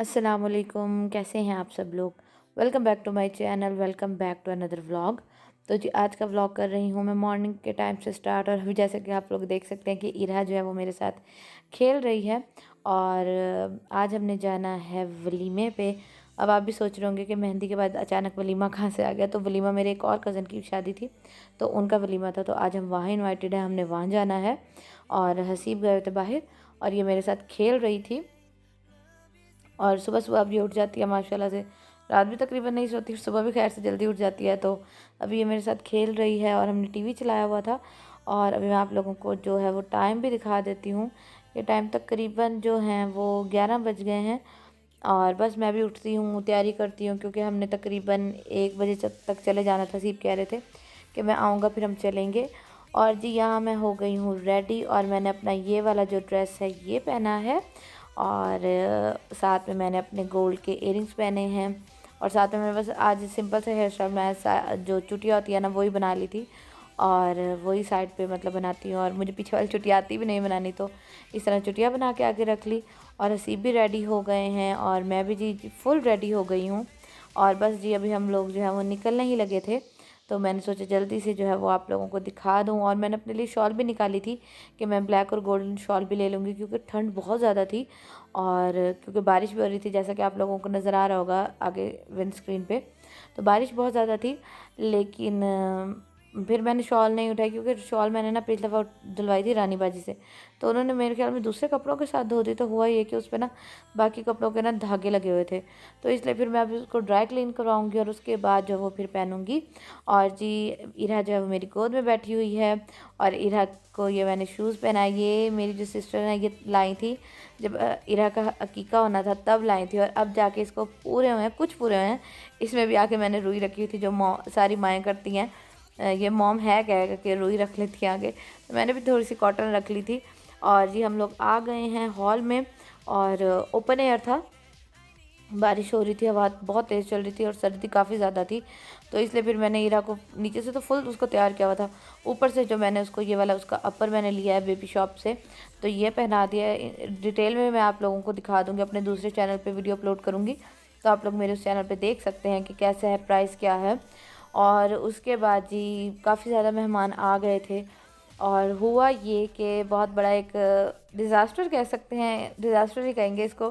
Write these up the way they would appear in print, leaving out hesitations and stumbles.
अस्सलामुअलैकुम, कैसे हैं आप सब लोग। Welcome back to my channel, welcome back to another vlog. तो जी आज का व्लॉग कर रही हूँ मैं मॉर्निंग के टाइम से स्टार्ट। और अभी जैसे कि आप लोग देख सकते हैं कि इरा जो है वो मेरे साथ खेल रही है। और आज हमने जाना है वलीमे पे। अब आप भी सोच रहे होंगे कि मेहंदी के बाद अचानक वलीमा कहाँ से आ गया। तो वलीमा मेरे एक और कज़न की शादी थी, तो उनका वलीमा था, तो आज हम वहाँ इन्वाइटेड है, हमने वहाँ जाना है। और हसीब गए थे बाहर और ये मेरे साथ खेल रही थी। और सुबह सुबह अब ये उठ जाती है माशाल्लाह से। रात भी तकरीबन नहीं सोती, सुबह भी खैर से जल्दी उठ जाती है। तो अभी ये मेरे साथ खेल रही है और हमने टीवी चलाया हुआ था। और अभी मैं आप लोगों को जो है वो टाइम भी दिखा देती हूँ। ये टाइम तकरीबन जो हैं वो 11 बज गए हैं। और बस मैं भी उठती हूँ, तैयारी करती हूँ, क्योंकि हमने तकरीबन 1 बजे तक चले जाना था। सीप कह रहे थे कि मैं आऊँगा फिर हम चलेंगे। और जी यहाँ मैं हो गई हूँ रेडी और मैंने अपना ये वाला जो ड्रेस है ये पहना है। और साथ में मैंने अपने गोल्ड के इयरिंग्स पहने हैं। और साथ में मैंने बस आज सिंपल से हेयर स्टाइल मैं जो चुटिया होती है ना वही बना ली थी। और वही साइड पे मतलब बनाती हूँ, और मुझे पीछे वाली चुटिया आती भी नहीं बनानी, तो इस तरह चुटिया बना के आगे रख ली। और हसीब भी रेडी हो गए हैं और मैं भी जी फुल रेडी हो गई हूँ। और बस जी अभी हम लोग जो है वो निकलने ही लगे थे। तो मैंने सोचा जल्दी से जो है वो आप लोगों को दिखा दूँ। और मैंने अपने लिए शॉल भी निकाली थी कि मैं ब्लैक और गोल्डन शॉल भी ले लूँगी, क्योंकि ठंड बहुत ज़्यादा थी। और क्योंकि बारिश भी हो रही थी, जैसा कि आप लोगों को नज़र आ रहा होगा आगे विंड स्क्रीन पे। तो बारिश बहुत ज़्यादा थी, लेकिन फिर मैंने शॉल नहीं उठाई, क्योंकि शॉल मैंने ना पिछली दफ़ा धुलवाई थी रानी बाजी से। तो उन्होंने मेरे ख्याल में दूसरे कपड़ों के साथ धो दी। तो हुआ ये कि उस पर ना बाकी कपड़ों के ना धागे लगे हुए थे। तो इसलिए फिर मैं अभी उसको ड्राई क्लीन करवाऊँगी और उसके बाद जो है वो फिर पहनूँगी। और जी इरा जो है वो मेरी गोद में बैठी हुई है। और इरा को ये मैंने शूज़ पहनाए, ये मेरी जो सिस्टर है ये लाई थी जब इरा का अकीका होना था तब लाई थी। और अब जाके इसको पूरे हुए हैं, कुछ पूरे हुए हैं। इसमें भी आके मैंने रुई रखी हुई थी, जो सारी माएँ करती हैं। ये मॉम है कह के रुई रख लेती है आगे, तो मैंने भी थोड़ी सी कॉटन रख ली थी। और जी हम लोग आ गए हैं हॉल में। और ओपन एयर था, बारिश हो रही थी, हवा बहुत तेज़ चल रही थी और सर्दी काफ़ी ज़्यादा थी। तो इसलिए फिर मैंने इरा को नीचे से तो फुल उसको तैयार किया हुआ था, ऊपर से जो मैंने उसको ये वाला उसका अपर मैंने लिया है बेबी शॉप से, तो ये पहना दिया है। डिटेल में मैं आप लोगों को दिखा दूँगी, अपने दूसरे चैनल पे वीडियो अपलोड करूँगी, तो आप लोग मेरे उस चैनल पे देख सकते हैं कि कैसा है, प्राइस क्या है। और उसके बाद जी काफ़ी ज़्यादा मेहमान आ गए थे। और हुआ ये कि बहुत बड़ा एक डिज़ास्टर कह सकते हैं, डिज़ास्टर ही कहेंगे इसको,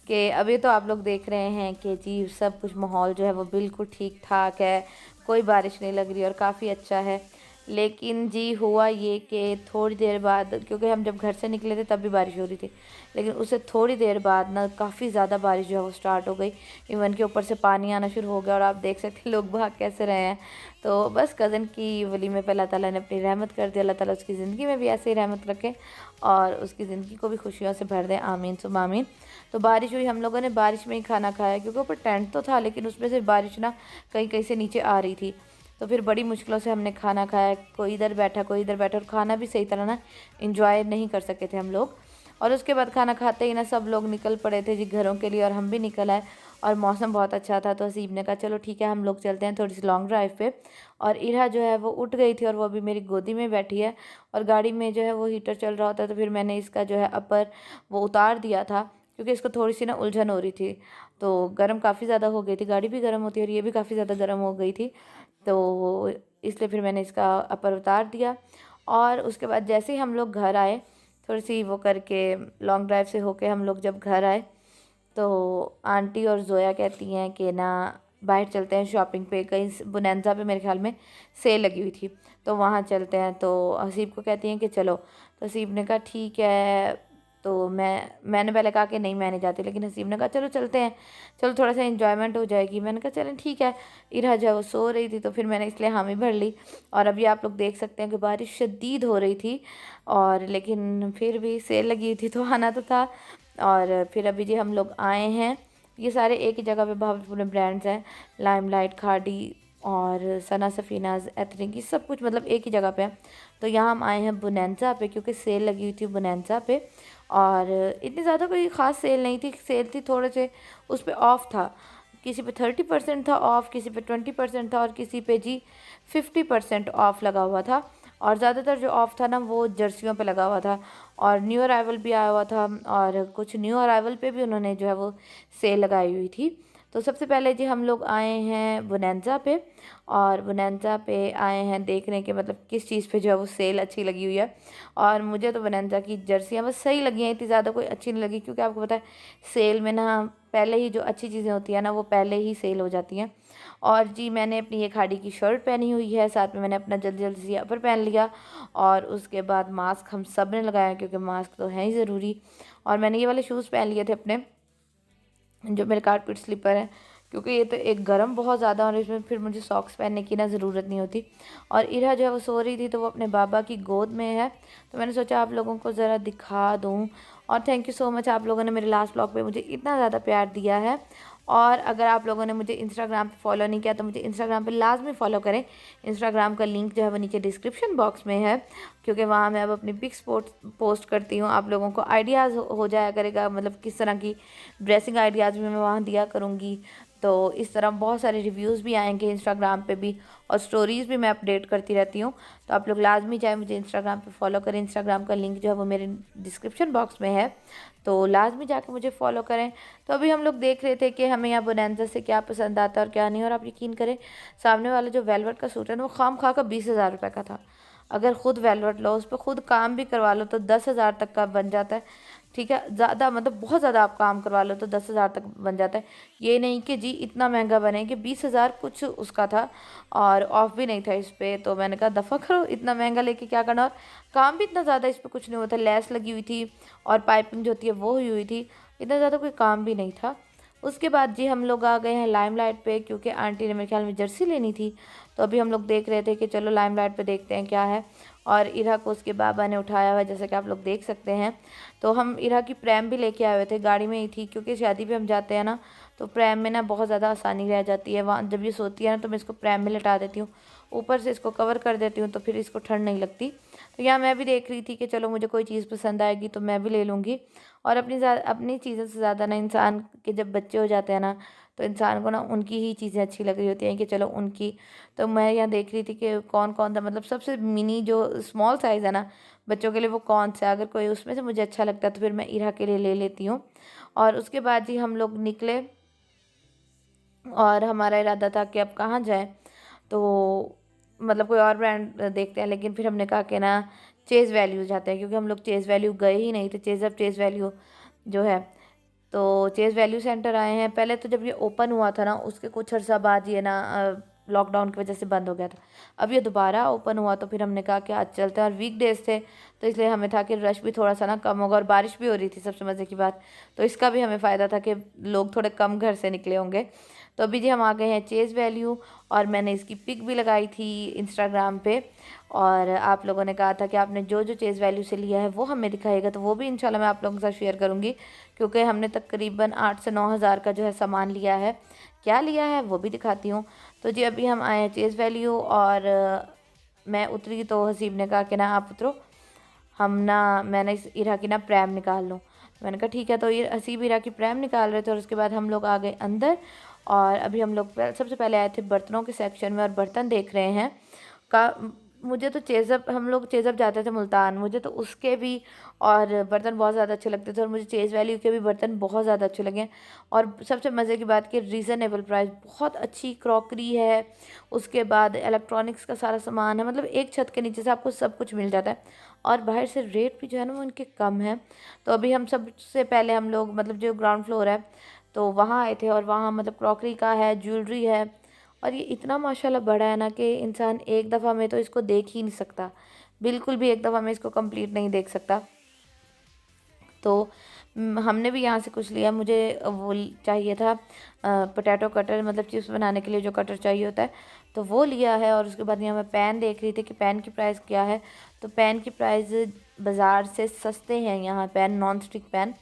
कि अभी तो आप लोग देख रहे हैं कि जी सब कुछ माहौल जो है वो बिल्कुल ठीक ठाक है, कोई बारिश नहीं लग रही और काफ़ी अच्छा है। लेकिन जी हुआ ये कि थोड़ी देर बाद, क्योंकि हम जब घर से निकले थे तब भी बारिश हो रही थी, लेकिन उससे थोड़ी देर बाद ना काफ़ी ज़्यादा बारिश जो है वो स्टार्ट हो गई। इवन के ऊपर से पानी आना शुरू हो गया और आप देख सकते हैं लोग भाग कैसे रहे हैं। तो बस कज़न की वलीमे पे अल्लाह ताला ने अपनी रहमत कर दी। अल्लाह ताला उसकी ज़िंदगी में भी ऐसे ही रहमत रखे और उसकी ज़िंदगी को भी खुशियों से भर दें, आमीन सुम्मा आमीन। तो बारिश हुई, हम लोगों ने बारिश में ही खाना खाया, क्योंकि ऊपर टेंट तो था लेकिन उसमें से बारिश ना कहीं कहीं से नीचे आ रही थी। तो फिर बड़ी मुश्किलों से हमने खाना खाया, कोई इधर बैठा कोई इधर बैठा, और खाना भी सही तरह ना इंजॉय नहीं कर सके थे हम लोग। और उसके बाद खाना खाते ही ना सब लोग निकल पड़े थे जी घरों के लिए, और हम भी निकल आए। और मौसम बहुत अच्छा था, तो हसीब ने कहा चलो ठीक है हम लोग चलते हैं थोड़ी सी लॉन्ग ड्राइव पे। और इरा जो है वो उठ गई थी और वो अभी मेरी गोदी में बैठी है। और गाड़ी में जो है वो हीटर चल रहा होता है, तो फिर मैंने इसका जो है अपर वो उतार दिया था, क्योंकि इसको थोड़ी सी ना उलझन हो रही थी। तो गर्म काफ़ी ज़्यादा हो गई थी, गाड़ी भी गर्म होती है और ये भी काफ़ी ज़्यादा गर्म हो गई थी। तो इसलिए फिर मैंने इसका अपर उतार दिया। और उसके बाद जैसे ही हम लोग घर आए, थोड़ी सी वो करके लॉन्ग ड्राइव से होके हम लोग जब घर आए, तो आंटी और जोया कहती हैं कि ना बाहर चलते हैं शॉपिंग पे, कहीं बुनेंजा पे मेरे ख्याल में सेल लगी हुई थी, तो वहाँ चलते हैं। तो हसीब को कहती हैं कि चलो, तो हसीब ने कहा ठीक है। तो मैंने पहले कहा कि नहीं मैं नहीं जाती, लेकिन हसीब ने कहा चलो चलते हैं, चलो थोड़ा सा एंजॉयमेंट हो जाएगी। मैंने कहा चलें ठीक है। इरा जो है वो सो रही थी, तो फिर मैंने इसलिए हामी भर ली। और अभी आप लोग देख सकते हैं कि बारिश शदीद हो रही थी, और लेकिन फिर भी सेल लगी हुई थी तो आना तो था। और फिर अभी जी हम लोग आए हैं, ये सारे एक ही जगह पे भावलपुर में ब्रांड्स हैं, लाइमलाइट, खाड़ी और सना सफ़ीनाज, एथनिक, ये सब कुछ मतलब एक ही जगह पे है। तो यहाँ हम आए हैं बुनेंसा पे, क्योंकि सेल लगी हुई थी बुनेंसा पे। और इतनी ज़्यादा कोई ख़ास सेल नहीं थी, सेल थी थोड़े से उस पर ऑफ़ था, किसी पे 30% था ऑफ़, किसी पे 20% था और किसी पे जी 50% ऑफ़ लगा हुआ था। और ज़्यादातर जो ऑफ़ था ना वो जर्सियों पे लगा हुआ था, और न्यू अराइवल भी आया हुआ था, और कुछ न्यू अराइवल पे भी उन्होंने जो है वो सेल लगाई हुई थी। तो सबसे पहले जी हम लोग आए हैं बोनांजा पे, और बोनांजा पे आए हैं देखने के मतलब किस चीज़ पे जो है वो सेल अच्छी लगी हुई है। और मुझे तो बोनांजा की जर्सियाँ बस सही लगी हैं, इतनी ज़्यादा कोई अच्छी नहीं लगी, क्योंकि आपको पता है सेल में ना पहले ही जो अच्छी चीज़ें होती हैं ना वो पहले ही सेल हो जाती हैं। और जी मैंने अपनी ये खाड़ी की शर्ट पहनी हुई है, साथ में मैंने अपना जल्दी जल्दी से अपर पहन लिया, और उसके बाद मास्क हम सब ने लगाया, क्योंकि मास्क तो है ही ज़रूरी। और मैंने ये वाले शूज़ पहन लिए थे अपने, जो मेरे कारपेट स्लीपर हैं, क्योंकि ये तो एक गर्म बहुत ज़्यादा, और इसमें फिर मुझे सॉक्स पहनने की ना ज़रूरत नहीं होती। और इरा जो है वो सो रही थी, तो वो अपने बाबा की गोद में है, तो मैंने सोचा आप लोगों को ज़रा दिखा दूँ। और थैंक यू सो मच, आप लोगों ने मेरे लास्ट ब्लॉग पे मुझे इतना ज़्यादा प्यार दिया है। और अगर आप लोगों ने मुझे इंस्टाग्राम पे फॉलो नहीं किया तो मुझे इंस्टाग्राम पे लाजमी फॉलो करें। इंस्टाग्राम का लिंक जो है वो नीचे डिस्क्रिप्शन बॉक्स में है, क्योंकि वहाँ मैं अब अपनी पिक्स पोस्ट करती हूँ। आप लोगों को आइडियाज़ हो जाया करेगा, मतलब किस तरह की ड्रेसिंग आइडियाज़ भी मैं वहाँ दिया करूँगी। तो इस तरह बहुत सारे रिव्यूज़ भी आएंगे इंस्टाग्राम पे भी, और स्टोरीज़ भी मैं अपडेट करती रहती हूँ। तो आप लोग लाजमी चाहे मुझे इंस्टाग्राम पे फॉलो करें। इंस्टाग्राम का लिंक जो है वो मेरे डिस्क्रिप्शन बॉक्स में है, तो लाजमी जाके मुझे फॉलो करें। तो अभी हम लोग देख रहे थे कि हमें यहाँ बोनांजा से क्या पसंद आता है और क्या नहीं। और आप यकीन करें, सामने वाला जो वेलवेट का सूट है ना वो खाम खा का 20,000 रुपये का था। अगर ख़ुद वेलवेट लो, उस पर खुद काम भी करवा लो तो 10,000 तक का बन जाता है। ठीक है, ज़्यादा मतलब बहुत ज़्यादा आप काम करवा लो तो 10,000 तक बन जाता है। ये नहीं कि जी इतना महंगा बने, कि 20,000 कुछ उसका था, और ऑफ भी नहीं था इस पर। तो मैंने कहा दफ़ा करो, इतना महंगा लेके क्या करना। और काम भी इतना ज़्यादा इस पर कुछ नहीं होता, लेस लगी हुई थी और पाइपिंग जो होती है वो हुई थी, इतना ज़्यादा कोई काम भी नहीं था। उसके बाद जी हम लोग आ गए हैं लाइमलाइट पे, क्योंकि आंटी ने मेरे ख्याल में जर्सी लेनी थी। तो अभी हम लोग देख रहे थे कि चलो लाइमलाइट पे देखते हैं क्या है। और इरा को उसके बाबा ने उठाया हुआ है, जैसा कि आप लोग देख सकते हैं। तो हम इरा की प्रैम भी लेके आए हुए थे, गाड़ी में ही थी, क्योंकि शादी पे हम जाते हैं ना तो प्रैम में ना बहुत ज़्यादा आसानी रह जाती है। वहाँ जब ये सोती है ना तो मैं इसको प्रैम में लिटा देती हूँ, ऊपर से इसको कवर कर देती हूँ, तो फिर इसको ठंड नहीं लगती। तो यहाँ मैं भी देख रही थी कि चलो मुझे कोई चीज़ पसंद आएगी तो मैं भी ले लूँगी। और अपनी चीज़ों से ज़्यादा ना इंसान के जब बच्चे हो जाते हैं ना, तो इंसान को ना उनकी ही चीज़ें अच्छी लग रही होती हैं, कि चलो उनकी। तो मैं यहाँ देख रही थी कि कौन कौन सा मतलब सबसे मिनी जो स्मॉल साइज़ है ना बच्चों के लिए, वो कौन सा, अगर कोई उसमें से मुझे अच्छा लगता है तो फिर मैं इरा के लिए ले लेती हूँ। और उसके बाद जी हम लोग निकले, और हमारा इरादा था कि अब कहाँ जाएं, तो मतलब कोई और ब्रांड देखते हैं। लेकिन फिर हमने कहा कि ना चेज़ वैल्यू जाते हैं, क्योंकि हम लोग चेज़ वैल्यू गए ही नहीं थे। चेज़ वैल्यू जो है, तो चेज़ वैल्यू सेंटर आए हैं। पहले तो जब ये ओपन हुआ था ना उसके कुछ अर्सा बाद ये ना लॉकडाउन की वजह से बंद हो गया था। अब ये दोबारा ओपन हुआ, तो फिर हमने कहा कि आज चलते हैं। और वीकडेज थे तो इसलिए हमें था कि रश भी थोड़ा सा ना कम होगा, और बारिश भी हो रही थी सबसे मज़े की बात, तो इसका भी हमें फ़ायदा था कि लोग थोड़े कम घर से निकले होंगे। तो अभी जी हम आ गए हैं चेज़ वैल्यू, और मैंने इसकी पिक भी लगाई थी इंस्टाग्राम पे। और आप लोगों ने कहा था कि आपने जो जो चेज़ वैल्यू से लिया है वो हमें दिखाएगा, तो वो भी इंशाल्लाह मैं आप लोगों के साथ शेयर करूँगी, क्योंकि हमने तकरीबन 8 से 9 हज़ार का जो है सामान लिया है। क्या लिया है वो भी दिखाती हूँ। तो जी अभी हम आए हैं चेज़ वैल्यू, और मैं उतरी तो हसीब ने कहा कि ना आप उतरो, हम ना मैंने इस इरा की ना प्रैम निकाल लूँ। मैंने कहा ठीक है। तो ये हसीब इरा की प्रैम निकाल रहे थे, और उसके बाद हम लोग आ गए अंदर। और अभी हम लोग सबसे पहले आए थे बर्तनों के सेक्शन में, और बर्तन देख रहे हैं का। मुझे तो चेज़अप, हम लोग चेज़अप जाते थे मुल्तान, मुझे तो उसके भी और बर्तन बहुत ज़्यादा अच्छे लगते थे, और मुझे चेज़ वैल्यू के भी बर्तन बहुत ज़्यादा अच्छे लगे। और सबसे मज़े की बात कि रीज़नेबल प्राइस, बहुत अच्छी क्रॉकरी है, उसके बाद इलेक्ट्रॉनिक्स का सारा सामान है, मतलब एक छत के नीचे से आपको सब कुछ मिल जाता है। और बाहर से रेट भी जो है ना वो उनके कम है। तो अभी हम सबसे पहले हम लोग मतलब जो ग्राउंड फ्लोर है तो वहाँ आए थे, और वहाँ मतलब क्रॉकरी का है, ज्वेलरी है। और ये इतना माशाल्लाह बड़ा है ना कि इंसान एक दफ़ा में तो इसको देख ही नहीं सकता, बिल्कुल भी एक दफ़ा में इसको कंप्लीट नहीं देख सकता। तो हमने भी यहाँ से कुछ लिया। मुझे वो चाहिए था पोटैटो कटर, मतलब चिप्स बनाने के लिए जो कटर चाहिए होता है, तो वो लिया है। और उसके बाद यहाँ मैं पैन देख रही थी कि पैन की प्राइस क्या है। तो पैन की प्राइस बाज़ार से सस्ते हैं यहाँ पैन, नॉन स्टिक पैन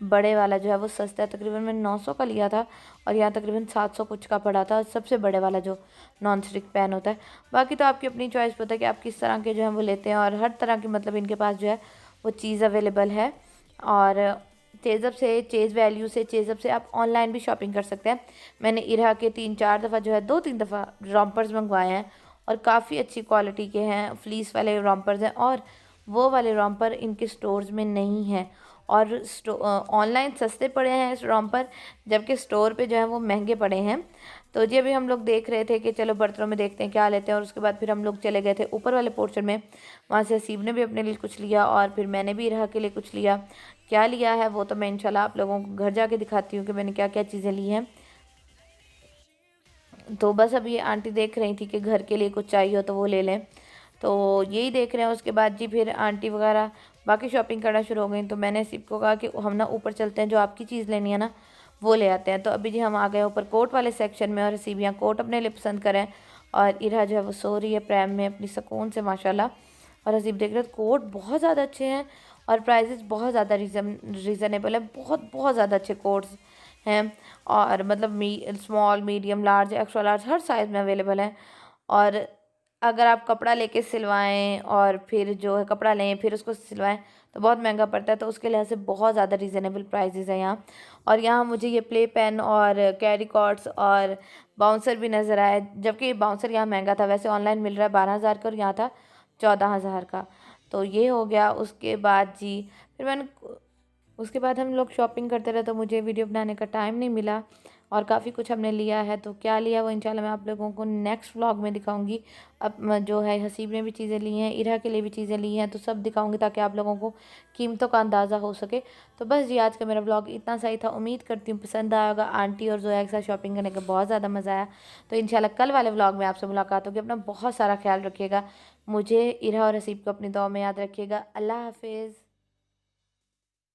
बड़े वाला जो है वो सस्ता है। तकरीबन मैंने 900 का लिया था, और यहाँ तकरीबन 700 कुछ का पड़ा था, सबसे बड़े वाला जो नॉन स्टिक पैन होता है। बाकी तो आपकी अपनी चॉइस होता है कि आप किस तरह के जो है वो लेते हैं, और हर तरह की मतलब इनके पास जो है वो चीज़ अवेलेबल है। और चेज़अप से, चेज़ वैल्यू से, चेज़अप से आप ऑनलाइन भी शॉपिंग कर सकते हैं। मैंने इरा के 3-4 दफ़ा जो है 2-3 दफ़ा रॉम्पर्स मंगवाए हैं, और काफ़ी अच्छी क्वालिटी के हैं, फ्लीस वाले रॉम्पर्स हैं, और वो वाले रॉम्पर इनके स्टोर्स में नहीं हैं। और ऑनलाइन सस्ते पड़े हैं इस रॉम्पर, जबकि स्टोर पे जो है वो महंगे पड़े हैं। तो जी अभी हम लोग देख रहे थे कि चलो बर्तनों में देखते हैं क्या लेते हैं, और उसके बाद फिर हम लोग चले गए थे ऊपर वाले पोर्शन में। वहाँ से हसीब ने भी अपने लिए कुछ लिया और फिर मैंने भी इरहा के लिए कुछ लिया। क्या लिया है वो तो मैं इंशाल्लाह आप लोगों को घर जाके दिखाती हूँ कि मैंने क्या क्या चीज़ें ली हैं। तो बस अभी आंटी देख रही थी कि घर के लिए कुछ चाहिए हो तो वो ले लें, तो यही देख रहे हैं। उसके बाद जी फिर आंटी वगैरह बाकी शॉपिंग करना शुरू हो गई। तो मैंने सिप को कहा कि हम ना ऊपर चलते हैं, जो आपकी चीज़ लेनी है ना वो ले आते हैं। तो अभी जी हम आ गए ऊपर कोट वाले सेक्शन में, और हसीब यहाँ कोट अपने लिए पसंद करें, और इरा जो है वो सो रही है प्रैम में अपनी सुकून से माशाल्लाह। और हसीब देख रहे कोट बहुत ज़्यादा अच्छे हैं और प्राइजेस बहुत ज़्यादा रीज़नेबल है। बहुत बहुत ज़्यादा अच्छे कोट्स हैं, और मतलब small, medium, large, extra large हर साइज़ में अवेलेबल है। और अगर आप कपड़ा लेके सिलवाएं और फिर जो है कपड़ा लें फिर उसको सिलवाएं तो बहुत महंगा पड़ता है, तो उसके लिहाज से बहुत ज़्यादा रीज़नेबल प्राइसेस हैं यहाँ। और यहाँ मुझे ये प्ले पेन और कैरी कॉर्ड्स और बाउंसर भी नज़र आया, जबकि ये बाउंसर यहाँ महंगा था। वैसे ऑनलाइन मिल रहा है 12,000 का और यहाँ था 14,000 का। तो ये हो गया। उसके बाद जी फिर मैंने उसके बाद हम लोग शॉपिंग करते रहे, तो मुझे वीडियो बनाने का टाइम नहीं मिला, और काफ़ी कुछ हमने लिया है। तो क्या लिया वो इंशाल्लाह मैं आप लोगों को नेक्स्ट व्लॉग में दिखाऊंगी। अब जो है हसीब ने भी चीज़ें ली हैं, इरा के लिए भी चीज़ें ली हैं, तो सब दिखाऊंगी ताकि आप लोगों को कीमतों का अंदाज़ा हो सके। तो बस जी आज का मेरा व्लॉग इतना सही था, उम्मीद करती हूँ पसंद आया होगा। आंटी और जोया के साथ शॉपिंग करने का बहुत ज़्यादा मज़ा आया। तो इंशाल्लाह कल वाले व्लॉग में आपसे मुलाकात होगी। अपना बहुत सारा ख्याल रखिएगा, मुझे, इरा और हसीब को अपनी दुआ में याद रखिएगा। अल्लाह हाफिज़।